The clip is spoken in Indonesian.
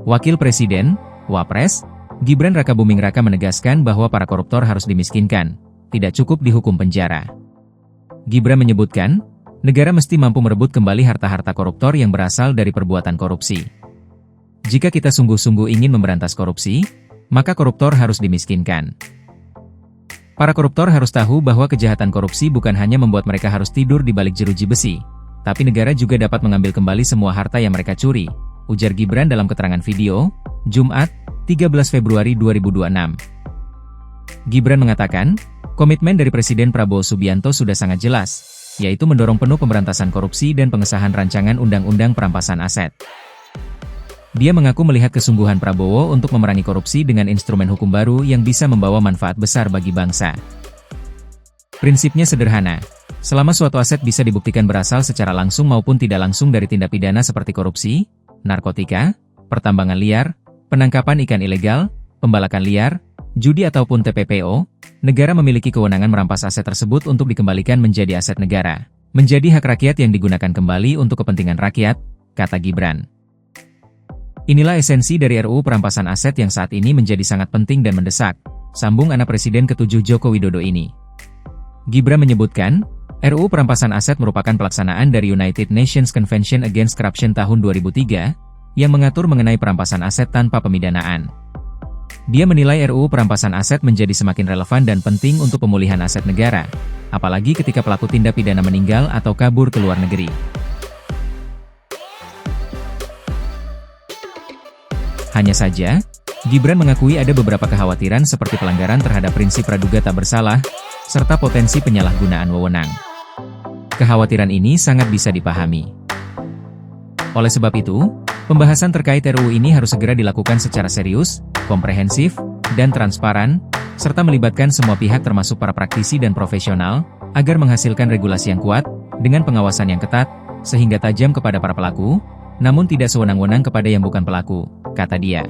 Wakil Presiden, Wapres, Gibran Rakabuming Raka menegaskan bahwa para koruptor harus dimiskinkan, tidak cukup dihukum penjara. Gibran menyebutkan, negara mesti mampu merebut kembali harta-harta koruptor yang berasal dari perbuatan korupsi. Jika kita sungguh-sungguh ingin memberantas korupsi, maka koruptor harus dimiskinkan. Para koruptor harus tahu bahwa kejahatan korupsi bukan hanya membuat mereka harus tidur di balik jeruji besi, tapi negara juga dapat mengambil kembali semua harta yang mereka curi, ujar Gibran dalam keterangan video, Jumat, 13 Februari 2026. Gibran mengatakan, komitmen dari Presiden Prabowo Subianto sudah sangat jelas, yaitu mendorong penuh pemberantasan korupsi dan pengesahan rancangan undang-undang perampasan aset. Dia mengaku melihat kesungguhan Prabowo untuk memerangi korupsi dengan instrumen hukum baru yang bisa membawa manfaat besar bagi bangsa. Prinsipnya sederhana, selama suatu aset bisa dibuktikan berasal secara langsung maupun tidak langsung dari tindak pidana seperti korupsi, narkotika, pertambangan liar, penangkapan ikan ilegal, pembalakan liar, judi ataupun TPPO, negara memiliki kewenangan merampas aset tersebut untuk dikembalikan menjadi aset negara, menjadi hak rakyat yang digunakan kembali untuk kepentingan rakyat, kata Gibran. Inilah esensi dari RUU Perampasan Aset yang saat ini menjadi sangat penting dan mendesak, sambung anak Presiden ke-7 Joko Widodo ini. Gibran menyebutkan, RUU Perampasan Aset merupakan pelaksanaan dari United Nations Convention Against Corruption tahun 2003, yang mengatur mengenai perampasan aset tanpa pemidanaan. Dia menilai RUU Perampasan Aset menjadi semakin relevan dan penting untuk pemulihan aset negara, apalagi ketika pelaku tindak pidana meninggal atau kabur ke luar negeri. Hanya saja, Gibran mengakui ada beberapa kekhawatiran seperti pelanggaran terhadap prinsip praduga tak bersalah, serta potensi penyalahgunaan wewenang. Kekhawatiran ini sangat bisa dipahami. Oleh sebab itu, pembahasan terkait RUU ini harus segera dilakukan secara serius, komprehensif, dan transparan, serta melibatkan semua pihak termasuk para praktisi dan profesional, agar menghasilkan regulasi yang kuat, dengan pengawasan yang ketat, sehingga tajam kepada para pelaku, namun tidak sewenang-wenang kepada yang bukan pelaku, kata dia.